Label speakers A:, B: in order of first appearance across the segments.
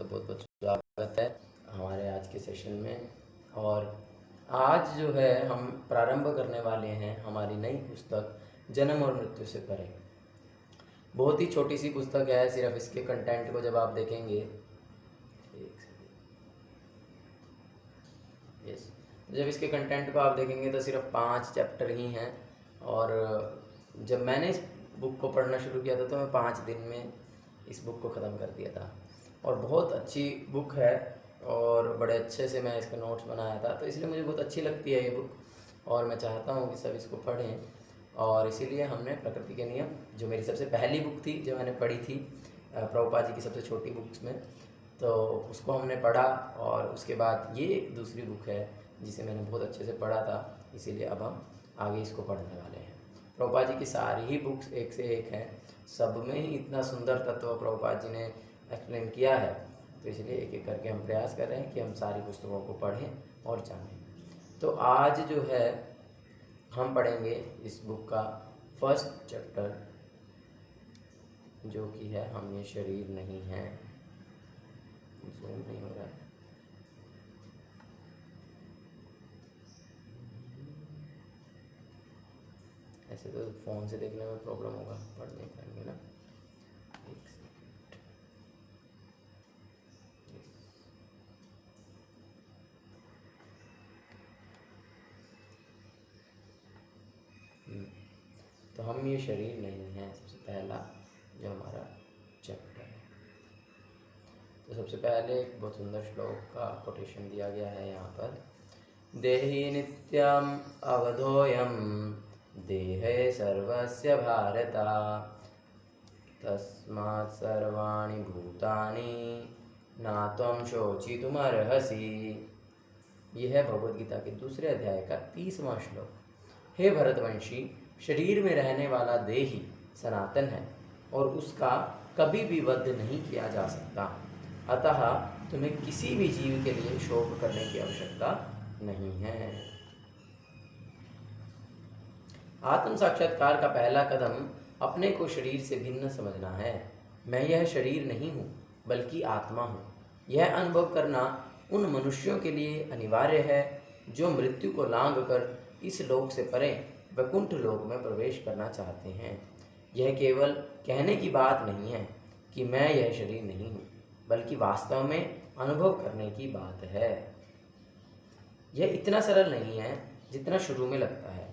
A: बहुत बहुत स्वागत है हमारे आज के सेशन में। और आज जो है हम प्रारंभ करने वाले हैं हमारी नई पुस्तक जन्म और मृत्यु से परे। बहुत ही छोटी सी पुस्तक है, सिर्फ इसके कंटेंट को जब आप देखेंगे, यस, जब इसके कंटेंट को आप देखेंगे तो सिर्फ 5 चैप्टर ही हैं। और जब मैंने इस बुक को पढ़ना शुरू किया था तो मैं 5 दिन में इस बुक को ख़त्म कर दिया था। और बहुत अच्छी बुक है और बड़े अच्छे से मैं इसका नोट्स बनाया था, तो इसलिए मुझे बहुत अच्छी लगती है ये बुक और मैं चाहता हूँ कि सब इसको पढ़ें। और इसीलिए हमने प्रकृति के नियम, जो मेरी सबसे पहली बुक थी जो मैंने पढ़ी थी प्रभुपाद जी की सबसे छोटी बुक्स में, तो उसको हमने पढ़ा। और उसके बाद ये एक दूसरी बुक है जिसे मैंने बहुत अच्छे से पढ़ा था, इसीलिए अब हम आगे इसको पढ़ने वाले हैं। प्रभुपाद जी की सारी ही बुक्स एक से एक हैं, सब में ही इतना सुंदर तत्व प्रभुपाद जी ने एक्सप्लेन किया है, तो इसलिए एक एक करके हम प्रयास कर रहे हैं कि हम सारी पुस्तकों को पढ़ें और जानें। तो आज जो है हम पढ़ेंगे इस बुक का फर्स्ट चैप्टर, जो कि है हम ये शरीर नहीं हैं। जूम नहीं हो रहा है। ऐसे तो फ़ोन से देखने में प्रॉब्लम होगा, पढ़ नहीं पाएंगे ना। एक सेकंड। तो हम ये शरीर नहीं हैं, सबसे पहला जो हमारा चैप्टर है। तो सबसे पहले एक बहुत सुंदर श्लोक का कोटेशन दिया गया है यहाँ पर। देहि नित्यम अवधोयम देहे सर्वस्य भारत तस्मात् सर्वाणि भूतानि ना त्वं शोचितुमर्हसि। यह है भगवद गीता के दूसरे अध्याय का 30वां श्लोक। हे भरतवंशी, शरीर में रहने वाला देही सनातन है और उसका कभी भी वध नहीं किया जा सकता, अतः तुम्हें किसी भी जीव के लिए शोक करने की आवश्यकता नहीं है। आत्म साक्षात्कार का पहला कदम अपने को शरीर से भिन्न समझना है। मैं यह शरीर नहीं हूँ बल्कि आत्मा हूँ। यह अनुभव करना उन मनुष्यों के लिए अनिवार्य है जो मृत्यु को लांघ कर इस लोक से परे वैकुंठ लोक में प्रवेश करना चाहते हैं। यह केवल कहने की बात नहीं है कि मैं यह शरीर नहीं हूँ, बल्कि वास्तव में अनुभव करने की बात है। यह इतना सरल नहीं है जितना शुरू में लगता है।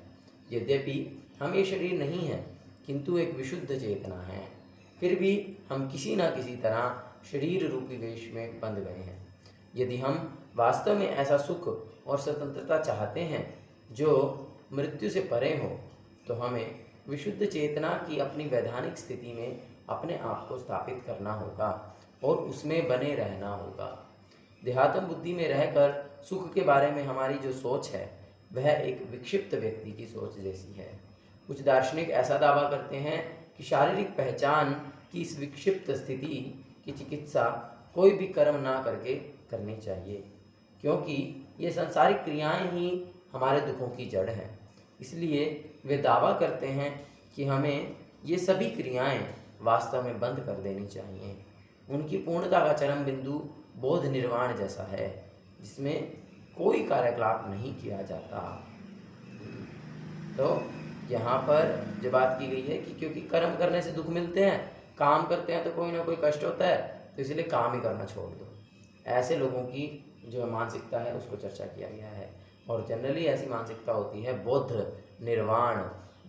A: यद्यपि हम ये शरीर नहीं हैं, किंतु एक विशुद्ध चेतना है। फिर भी हम किसी न किसी तरह शरीर रूपी वेश में बंध गए हैं। यदि हम वास्तव में ऐसा सुख और स्वतंत्रता चाहते हैं जो मृत्यु से परे हो, तो हमें विशुद्ध चेतना की अपनी वैधानिक स्थिति में अपने आप को स्थापित करना होगा और उसमें बने रहना होगा। देहात्म बुद्धि में रहकर सुख के बारे में हमारी जो सोच है वह एक विक्षिप्त व्यक्ति की सोच जैसी है। कुछ दार्शनिक ऐसा दावा करते हैं कि शारीरिक पहचान की इस विक्षिप्त स्थिति की चिकित्सा कोई भी कर्म ना करके करनी चाहिए, क्योंकि ये सांसारिक क्रियाएं ही हमारे दुखों की जड़ हैं। इसलिए वे दावा करते हैं कि हमें ये सभी क्रियाएं वास्तव में बंद कर देनी चाहिए। उनकी पूर्णता का चरम बिंदु बोध निर्वाण जैसा है, जिसमें कोई कार्यकलाप नहीं किया जाता। तो यहाँ पर जो बात की गई है कि क्योंकि कर्म करने से दुख मिलते हैं, काम करते हैं तो कोई ना कोई कष्ट होता है, तो इसलिए काम ही करना छोड़ दो। ऐसे लोगों की जो मानसिकता है उसको चर्चा किया गया है। और जनरली ऐसी मानसिकता होती है बौद्ध निर्वाण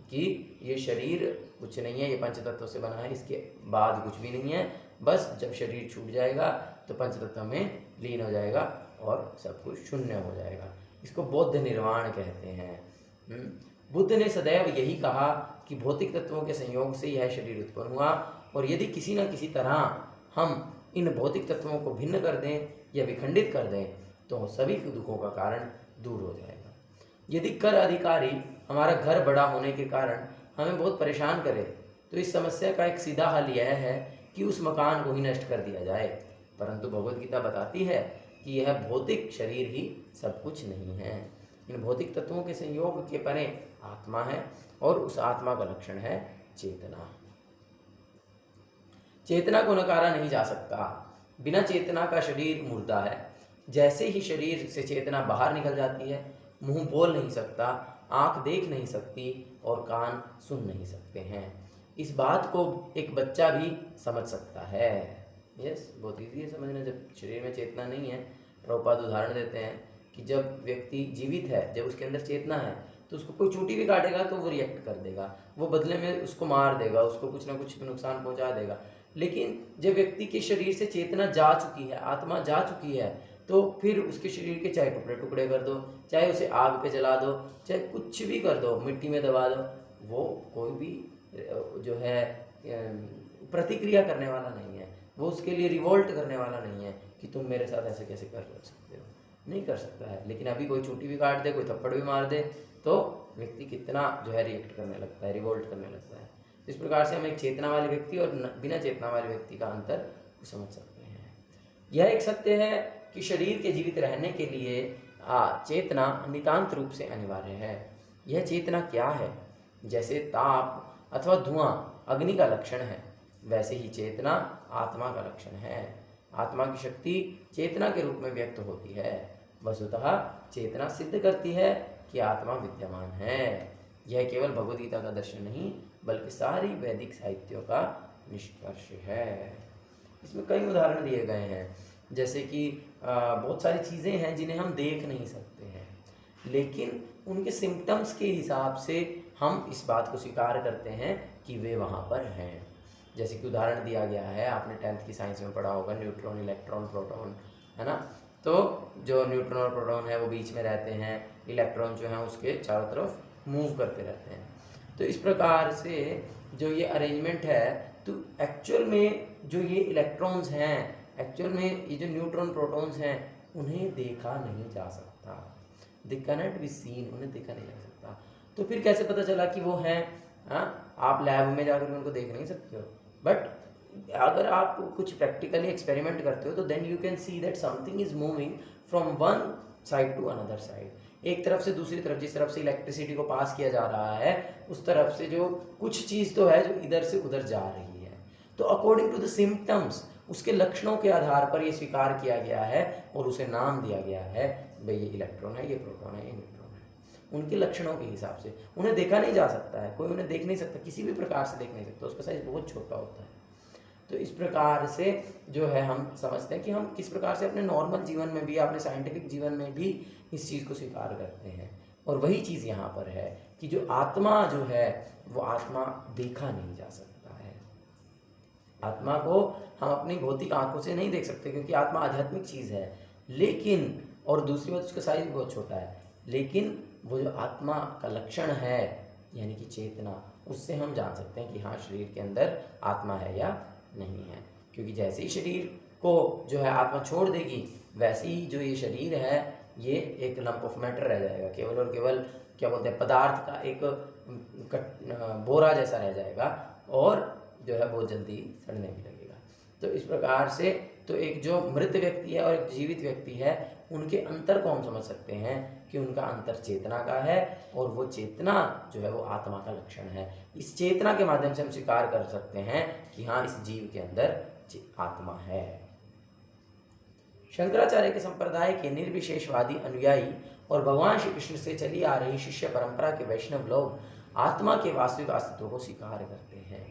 A: कि ये शरीर कुछ नहीं है, ये पंचतत्व से बना है, इसके बाद कुछ भी नहीं है, बस जब शरीर छूट जाएगा तो पंचतत्व में लीन हो जाएगा और सब कुछ शून्य हो जाएगा। इसको बौद्ध निर्वाण कहते हैं। बुद्ध ने सदैव यही कहा कि भौतिक तत्वों के संयोग से यह शरीर उत्पन्न हुआ और यदि किसी न किसी तरह हम इन भौतिक तत्वों को भिन्न कर दें या विखंडित कर दें तो सभी दुखों का कारण दूर हो जाएगा। यदि कर अधिकारी हमारा घर बड़ा होने के कारण हमें बहुत परेशान करे, तो इस समस्या का एक सीधा हल यह है कि उस मकान को ही नष्ट कर दिया जाए। परंतु भगवद गीता बताती है कि यह भौतिक शरीर ही सब कुछ नहीं है। इन भौतिक तत्वों के संयोग के परे आत्मा है और उस आत्मा का लक्षण है चेतना। चेतना को नकारा नहीं जा सकता। बिना चेतना का शरीर मुर्दा है। जैसे ही शरीर से चेतना बाहर निकल जाती है, मुंह बोल नहीं सकता, आंख देख नहीं सकती और कान सुन नहीं सकते हैं। इस बात को एक बच्चा भी समझ सकता है। यस, बहुत ईजी है समझना। जब शरीर में चेतना नहीं है, प्रभुपाद उदाहरण देते हैं कि जब व्यक्ति जीवित है, जब उसके अंदर चेतना है, तो उसको कोई चोटी भी काटेगा तो वो रिएक्ट कर देगा, वो बदले में उसको मार देगा, उसको कुछ ना कुछ नुकसान पहुंचा देगा। लेकिन जब व्यक्ति के शरीर से चेतना जा चुकी है, आत्मा जा चुकी है, तो फिर उसके शरीर के चाहे टुकड़े टुकड़े कर दो, चाहे उसे आग पे जला दो, चाहे कुछ भी कर दो, मिट्टी में दबा दो, वो कोई भी जो है प्रतिक्रिया करने वाला नहीं है। वो उसके लिए रिवोल्ट करने वाला नहीं है कि तुम मेरे साथ ऐसे कैसे कर सकते हो, नहीं कर सकता है। लेकिन अभी कोई चोटी भी काट दे, कोई थप्पड़ भी मार दे, तो व्यक्ति कितना जो है रिएक्ट करने लगता है, रिवोल्ट करने लगता है। इस प्रकार से हम एक चेतना वाले व्यक्ति और बिना चेतना वाले व्यक्ति का अंतर समझ सकते हैं। यह एक सत्य है कि शरीर के जीवित रहने के लिए चेतना नितांत रूप से अनिवार्य है। यह चेतना क्या है? जैसे ताप अथवा धुआं अग्नि का लक्षण है, वैसे ही चेतना आत्मा का लक्षण है। आत्मा की शक्ति चेतना के रूप में व्यक्त होती है। वस्तुतः चेतना सिद्ध करती है कि आत्मा विद्यमान है। यह केवल भगवद गीता का दर्शन नहीं, बल्कि सारी वैदिक साहित्यों का निष्कर्ष है। इसमें कई उदाहरण दिए गए हैं, जैसे कि बहुत सारी चीज़ें हैं जिन्हें हम देख नहीं सकते हैं, लेकिन उनके सिम्टम्स के हिसाब से हम इस बात को स्वीकार करते हैं कि वे वहाँ पर हैं। जैसे कि उदाहरण दिया गया है, आपने 10th की साइंस में पढ़ा होगा, न्यूट्रॉन, इलेक्ट्रॉन, प्रोटॉन, है ना। तो जो न्यूट्रॉन और प्रोटॉन है वो बीच में रहते हैं, इलेक्ट्रॉन जो है उसके चारों तरफ मूव करते रहते हैं। तो इस प्रकार से जो ये अरेंजमेंट है, तो एक्चुअल में जो ये इलेक्ट्रॉन्स हैं, एक्चुअल में ये जो न्यूट्रॉन प्रोटॉन्स हैं, उन्हें देखा नहीं जा सकता। दे कैनॉट बी सीन, उन्हें देखा नहीं जा सकता। तो फिर कैसे पता चला कि वो हैं? आप लैब में जाकर उनको देख नहीं सकते हो, बट अगर आप कुछ प्रैक्टिकली एक्सपेरिमेंट करते हो तो then you can see that something is moving from one side to another side. एक तरफ से दूसरी तरफ, जिस तरफ से इलेक्ट्रिसिटी को पास किया जा रहा है, उस तरफ से जो कुछ चीज़ तो है जो इधर से उधर जा रही है। तो अकॉर्डिंग टू द सिम्टम्स, उसके लक्षणों के आधार पर ये स्वीकार किया गया है और उसे नाम दिया गया है, भाई ये इलेक्ट्रॉन है, ये प्रोटॉन है, ये न्यूट्रॉन है। उनके लक्षणों के हिसाब से उन्हें देखा नहीं जा सकता है, कोई उन्हें देख नहीं सकता, किसी भी प्रकार से देख नहीं सकता, उसका साइज बहुत छोटा होता है। तो इस प्रकार से जो है हम समझते हैं कि हम किस प्रकार से अपने नॉर्मल जीवन में भी, अपने साइंटिफिक जीवन में भी इस चीज़ को स्वीकार करते हैं। और वही चीज़ यहाँ पर है कि जो आत्मा जो है वो आत्मा देखा नहीं जा सकता है। आत्मा को हम अपनी भौतिक आंखों से नहीं देख सकते, क्योंकि आत्मा आध्यात्मिक चीज़ है। लेकिन और दूसरी बात, उसका साइज बहुत छोटा है, लेकिन वो जो आत्मा का लक्षण है यानी कि चेतना, उससे हम जान सकते हैं कि हाँ, शरीर के अंदर आत्मा है या नहीं है। क्योंकि जैसे ही शरीर को जो है आत्मा छोड़ देगी, वैसे ही जो ये शरीर है ये एक लंप ऑफ मैटर रह जाएगा, केवल और केवल क्या बोलते हैं, पदार्थ का एक बोरा जैसा रह जाएगा, और जो है बहुत जल्दी सड़ने भी लगेगा। तो इस प्रकार से तो एक जो मृत व्यक्ति है और एक जीवित व्यक्ति है, उनके अंतर को हम समझ सकते हैं कि उनका अंतर चेतना का है, और वो चेतना जो है वो आत्मा का लक्षण है। इस चेतना के माध्यम से हम स्वीकार कर सकते हैं कि हाँ, इस जीव के अंदर आत्मा है। शंकराचार्य के संप्रदाय के निर्विशेषवादी अनुयायी और भगवान श्री कृष्ण से चली आ रही शिष्य परंपरा के वैष्णव लोग आत्मा के वास्तविक अस्तित्व को स्वीकार करते हैं।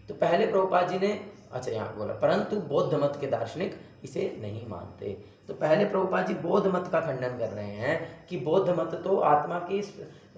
A: तो पहले प्रभुपाद जी ने यहाँ बोला, परंतु बौद्ध मत के दार्शनिक इसे नहीं मानते। तो पहले प्रभुपाद जी बौद्ध मत का खंडन कर रहे हैं कि बौद्ध मत तो आत्मा के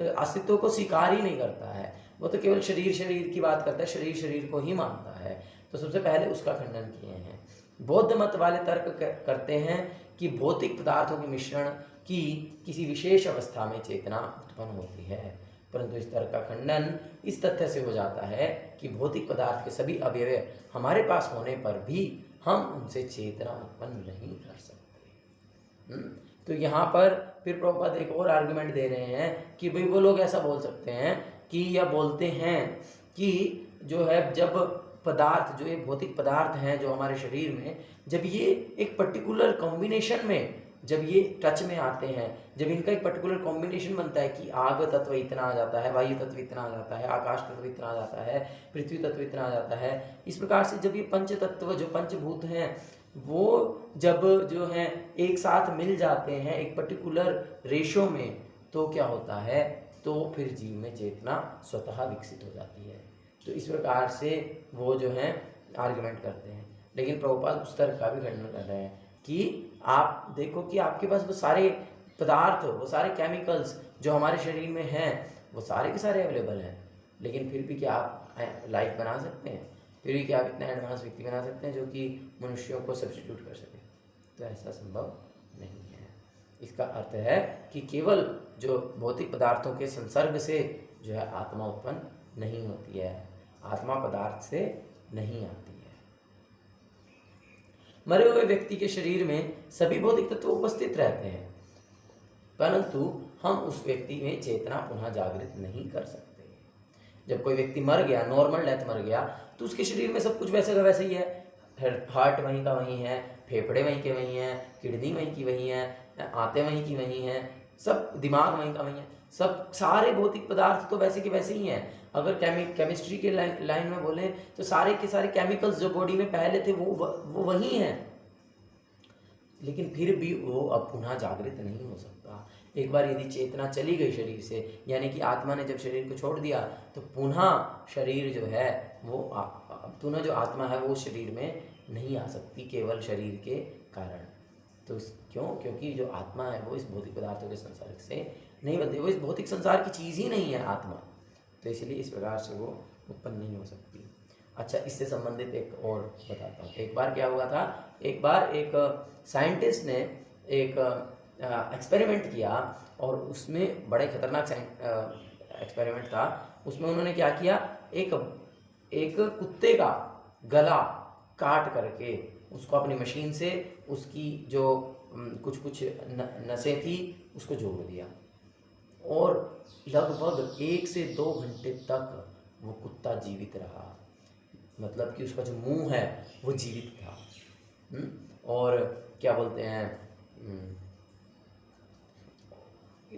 A: अस्तित्व को स्वीकार ही नहीं करता है, वो तो केवल शरीर की बात करता है, शरीर को ही मानता है। तो सबसे पहले उसका खंडन किए हैं। बौद्ध मत वाले तर्क करते हैं कि भौतिक पदार्थों के मिश्रण की किसी विशेष अवस्था में चेतना उत्पन्न होती है, परंतु इस तर्क का खंडन इस तथ्य से हो जाता है कि भौतिक पदार्थ के सभी अवयव हमारे पास होने पर भी हम उनसे चेतना उत्पन्न नहीं कर सकते। तो यहाँ पर फिर प्रभुपाद एक और आर्गुमेंट दे रहे हैं कि भाई वो लोग ऐसा बोल सकते हैं कि, या बोलते हैं कि जो है, जब पदार्थ, जो ये भौतिक पदार्थ हैं जो हमारे शरीर में, जब ये एक पर्टिकुलर कॉम्बिनेशन में, जब ये टच में आते हैं, जब इनका एक पर्टिकुलर कॉम्बिनेशन बनता है कि आग तत्व इतना आ जाता है, वायु तत्व इतना आ जाता है, आकाश तत्व इतना आ जाता है, पृथ्वी तत्व इतना आ जाता है, इस प्रकार से जब ये पंच तत्व जो पंचभूत हैं वो जब जो है एक साथ मिल जाते हैं एक पर्टिकुलर रेशो में, तो क्या होता है, तो फिर जीव में चेतना स्वतः विकसित हो जाती है। तो इस प्रकार से वो जो है आर्गुमेंट करते हैं। लेकिन प्रभुपाद उस तर्क का भी खंडन कर रहे हैं कि आप देखो कि आपके पास वो सारे पदार्थ, वो सारे केमिकल्स जो हमारे शरीर में हैं, वो सारे के सारे अवेलेबल हैं, लेकिन फिर भी क्या आप लाइफ बना सकते हैं? फिर भी क्या आप इतना एडवांस व्यक्ति बना सकते हैं जो कि मनुष्यों को सब्स्टिट्यूट कर सके? तो ऐसा संभव नहीं है। इसका अर्थ है कि केवल जो भौतिक पदार्थों के संसर्ग से जो है आत्मा उत्पन्न नहीं होती है, आत्मा पदार्थ से नहीं आती है। मरे हुए व्यक्ति के शरीर में सभी भौतिक तत्व उपस्थित रहते हैं, परंतु हम उस व्यक्ति में चेतना पुनः जागृत नहीं कर सकते। जब कोई व्यक्ति मर गया, नॉर्मल डेथ मर गया, तो उसके शरीर में सब कुछ वैसे का वैसे ही है। हार्ट वहीं का वहीं है, फेफड़े वहीं के वहीं हैं, किडनी वहीं की वहीं है, आंतें वहीं की वहीं हैं, सब दिमाग वहीं का वहीं है, सब सारे भौतिक पदार्थ तो वैसे के वैसे ही हैं। अगर केमिस्ट्री के लाइन में बोलें तो सारे के सारे केमिकल्स जो बॉडी में पहले थे वो वही हैं, लेकिन फिर भी वो अब पुनः जागृत नहीं हो सकता। एक बार यदि चेतना चली गई शरीर से, यानी कि आत्मा ने जब शरीर को छोड़ दिया, तो पुनः शरीर जो है वो पुनः जो आत्मा है वो शरीर में नहीं आ सकती केवल शरीर के कारण। तो क्यों? क्योंकि जो आत्मा है वो इस भौतिक पदार्थों के संसर्ग से नहीं बनती, वो इस भौतिक संसार की चीज़ ही नहीं है आत्मा, तो इसलिए इस प्रकार से वो उत्पन्न नहीं हो सकती। अच्छा, इससे संबंधित एक और बताता हूँ। एक बार क्या हुआ था, एक बार एक साइंटिस्ट ने एक एक्सपेरिमेंट किया, और उसमें बड़े खतरनाक एक्सपेरिमेंट था। उसमें उन्होंने क्या किया, एक कुत्ते का गला काट करके उसको अपनी मशीन से उसकी जो कुछ नसें थी उसको जोड़ दिया, और लगभग 1 से 2 घंटे तक वो कुत्ता जीवित रहा। मतलब कि उसका जो मुंह है वो जीवित था। और क्या बोलते हैं,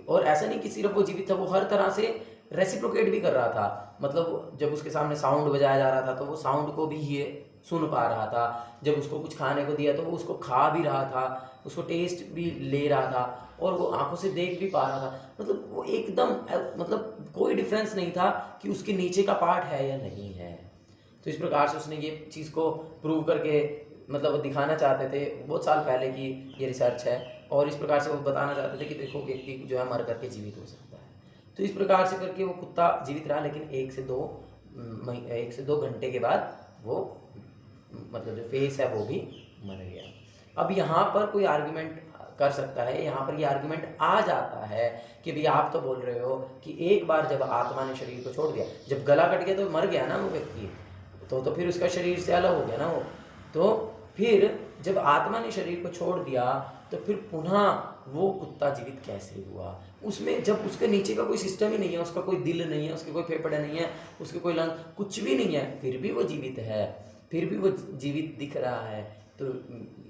A: और ऐसा नहीं कि सिर्फ वो जीवित था, वो हर तरह से रेसिप्रोकेट भी कर रहा था। मतलब जब उसके सामने साउंड बजाया जा रहा था तो वो साउंड को भी ये सुन पा रहा था, जब उसको कुछ खाने को दिया तो वो उसको खा भी रहा था, उसको टेस्ट भी ले रहा था, और वो आंखों से देख भी पा रहा था। मतलब वो एकदम, मतलब कोई डिफरेंस नहीं था कि उसके नीचे का पार्ट है या नहीं है। तो इस प्रकार से उसने ये चीज़ को प्रूव करके, मतलब वो दिखाना चाहते थे, बहुत साल पहले की ये रिसर्च है, और इस प्रकार से वो बताना चाहते थे कि देखो व्यक्ति जो है मर करके जीवित हो सकता है। तो इस प्रकार से करके वो कुत्ता जीवित रहा, लेकिन 1 से 2 घंटे के बाद वो मतलब जो फेस है वो भी मर गया। अब यहाँ पर कोई आर्गुमेंट कर सकता है, यहाँ पर ये आर्गुमेंट आ जाता है कि भाई आप तो बोल रहे हो कि एक बार जब आत्मा ने शरीर को छोड़ दिया, जब गला कट गया तो मर गया ना वो व्यक्ति, तो फिर उसका शरीर से अलग हो गया ना वो। तो फिर जब आत्मा ने शरीर को छोड़ दिया तो फिर पुनः वो कुत्ता जीवित कैसे हुआ? उसमें जब उसके नीचे का कोई सिस्टम ही नहीं है, उसका कोई दिल नहीं है, उसके कोई फेफड़े नहीं है, उसके कोई लंग, कुछ भी नहीं है, फिर भी वो जीवित है, फिर भी वो जीवित दिख रहा है, तो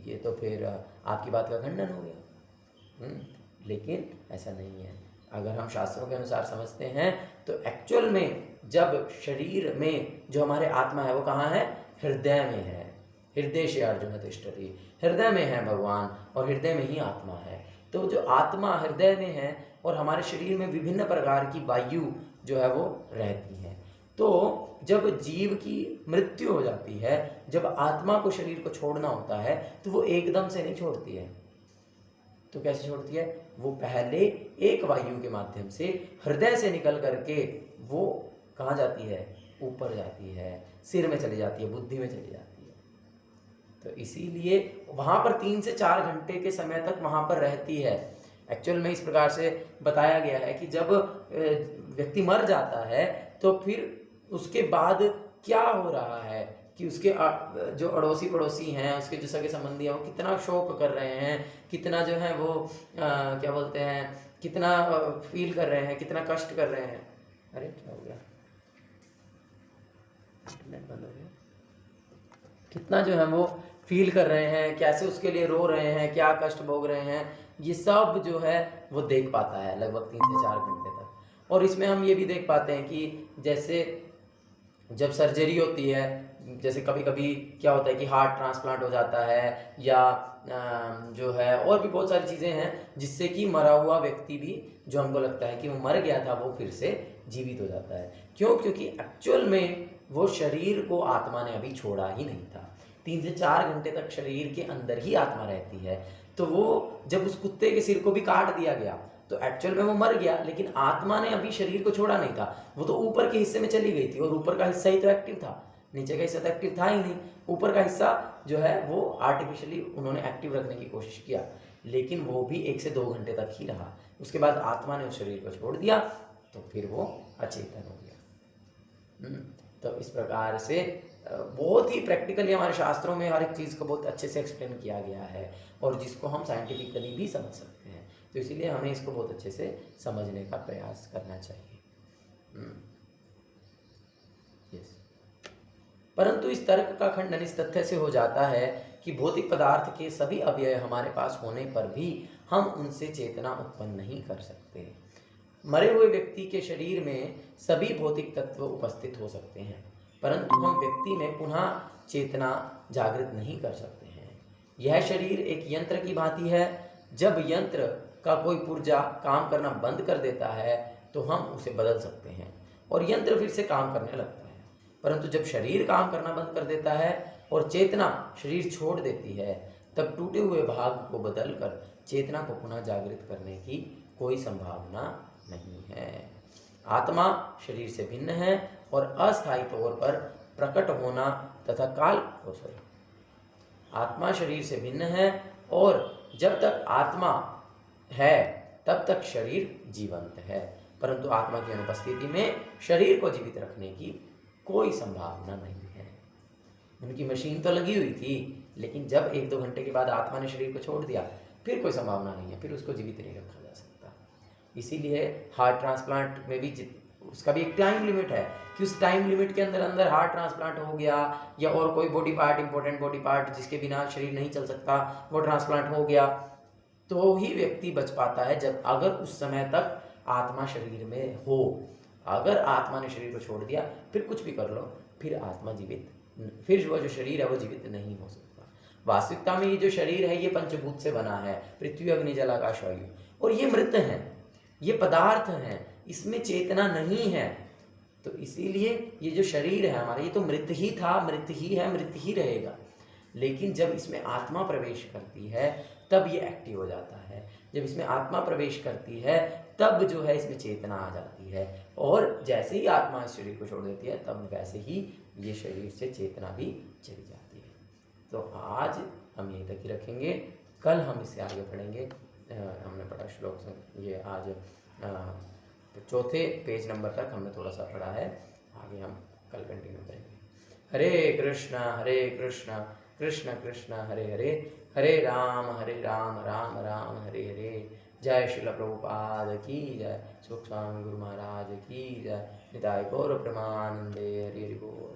A: ये तो फिर आपकी बात का खंडन हो गया। लेकिन ऐसा नहीं है। अगर हम शास्त्रों के अनुसार समझते हैं तो एक्चुअल में जब शरीर में जो हमारे आत्मा है वो कहाँ है? हृदय में है। हृदय से अर्जुन तिष्ठति, हृदय में है भगवान, और हृदय में ही आत्मा है। तो जो आत्मा हृदय में है, और हमारे शरीर में विभिन्न प्रकार की वायु जो है वो रहती है। तो जब जीव की मृत्यु हो जाती है, जब आत्मा को शरीर को छोड़ना होता है, तो वो एकदम से नहीं छोड़ती है। तो कैसे छोड़ती है? वो पहले एक वायु के माध्यम से हृदय से निकल करके वो कहाँ जाती है? ऊपर जाती है, सिर में चली जाती है, बुद्धि में चली जाती है। तो इसीलिए वहाँ पर 3 से 4 घंटे के समय तक वहाँ पर रहती है। एक्चुअल में इस प्रकार से बताया गया है कि जब व्यक्ति मर जाता है तो फिर उसके बाद क्या हो रहा है कि उसके जो अड़ोसी पड़ोसी हैं, उसके जो सगे संबंधी हैं, वो कितना शोक कर रहे हैं, कितना जो है वो क्या बोलते हैं, कितना फील कर रहे हैं, कितना कष्ट कर रहे हैं। अरे क्या हो गया, इंटरनेट बंद हो गया। कितना जो है वो फील कर रहे हैं, कैसे उसके लिए रो रहे हैं, क्या कष्ट भोग रहे हैं, ये सब जो है वो देख पाता है लगभग 3 से 4 घंटे तक। और इसमें हम ये भी देख पाते हैं कि जैसे जब सर्जरी होती है, जैसे कभी कभी क्या होता है कि हार्ट ट्रांसप्लांट हो जाता है, या जो है और भी बहुत सारी चीज़ें हैं जिससे कि मरा हुआ व्यक्ति भी, जो हमको लगता है कि वो मर गया था, वो फिर से जीवित हो जाता है। क्यों? क्योंकि एक्चुअल में वो शरीर को आत्मा ने अभी छोड़ा ही नहीं था। 3 से 4 घंटे तक शरीर के अंदर ही आत्मा रहती है। तो वो जब उस कुत्ते के सिर को भी काट दिया गया तो एक्चुअल में वो मर गया, लेकिन आत्मा ने अभी शरीर को छोड़ा नहीं था। वो तो ऊपर के हिस्से में चली गई थी, और ऊपर का हिस्सा ही तो एक्टिव था, नीचे का हिस्सा तो एक्टिव था ही नहीं। ऊपर का हिस्सा जो है वो आर्टिफिशियली उन्होंने एक्टिव रखने की कोशिश किया, लेकिन वो भी 1 से 2 घंटे तक ही रहा। उसके बाद आत्मा ने उस शरीर को छोड़ दिया, तो फिर वो अचेतन हो गया। तो इस प्रकार से बहुत ही प्रैक्टिकली हमारे शास्त्रों में हर एक चीज़ को बहुत अच्छे से एक्सप्लेन किया गया है, और जिसको हम साइंटिफिकली भी समझ सकते हैं। तो इसीलिए हमें इसको बहुत अच्छे से समझने का प्रयास करना चाहिए। यस। परंतु इस तर्क का खंडन इस तथ्य से हो जाता है कि भौतिक पदार्थ के सभी अवयव हमारे पास होने पर भी हम उनसे चेतना उत्पन्न नहीं कर सकते। मरे हुए व्यक्ति के शरीर में सभी भौतिक तत्व उपस्थित हो सकते हैं, परंतु हम व्यक्ति में पुनः चेतना जागृत नहीं कर सकते हैं। यह शरीर एक यंत्र की भांति है। जब यंत्र का कोई पुर्जा काम करना बंद कर देता है तो हम उसे बदल सकते हैं और यंत्र फिर से काम करने लगता है। परंतु जब शरीर काम करना बंद कर देता है और चेतना शरीर छोड़ देती है, तब टूटे हुए भाग को बदलकर चेतना को पुनः जागृत करने की कोई संभावना नहीं है। आत्मा शरीर से भिन्न है और अस्थायी तौर पर प्रकट होना तथा आत्मा शरीर से भिन्न है, और जब तक आत्मा है तब तक शरीर जीवंत है, परंतु आत्मा की अनुपस्थिति में शरीर को जीवित रखने की कोई संभावना नहीं है। उनकी मशीन तो लगी हुई थी, लेकिन जब 1-2 घंटे के बाद आत्मा ने शरीर को छोड़ दिया, फिर कोई संभावना नहीं है, फिर उसको जीवित नहीं रखा जा सकता। इसीलिए हार्ट ट्रांसप्लांट में भी उसका भी एक टाइम लिमिट है कि उस टाइम लिमिट के अंदर अंदर हार्ट ट्रांसप्लांट हो गया, या और कोई body part, important body part जिसके बिना शरीर नहीं चल सकता, वो ट्रांसप्लांट हो गया, तो ही व्यक्ति बच पाता है, जब अगर उस समय तक आत्मा शरीर में हो। अगर आत्मा ने शरीर को छोड़ दिया, फिर कुछ भी कर लो, फिर आत्मा जीवित, फिर वो जो शरीर है वो जीवित नहीं हो सकता। वास्तविकता में ये जो शरीर है ये पंचभूत से बना है, पृथ्वी, अग्नि, जल, आकाश, वायु, और ये मृत हैं, ये पदार्थ हैं, इसमें चेतना नहीं है। तो इसीलिए ये जो शरीर है हमारा, ये तो मृत ही था, मृत ही है, मृत ही रहेगा। लेकिन जब इसमें आत्मा प्रवेश करती है तब ये एक्टिव हो जाता है। जब इसमें आत्मा प्रवेश करती है तब जो है इसमें चेतना आ जाती है, और जैसे ही आत्मा इस शरीर को छोड़ देती है तब वैसे ही ये शरीर से चेतना भी चली जाती है। तो आज हम यहीं तक ही रखेंगे, कल हम इससे आगे पढ़ेंगे। हमने पढ़ा श्लोक से, ये आज चौथे पेज नंबर तक हमने थोड़ा सा पढ़ा है, आगे हम कल कंटिन्यू करेंगे। हरे कृष्णा कृष्ण कृष्ण हरे हरे, हरे राम राम राम हरे हरे। जय श्रील प्रभुपाद की जय, सुख स्वामी गुरु महाराज की जय, निताय गौर प्रेमानंदे, हरि हरि बोल।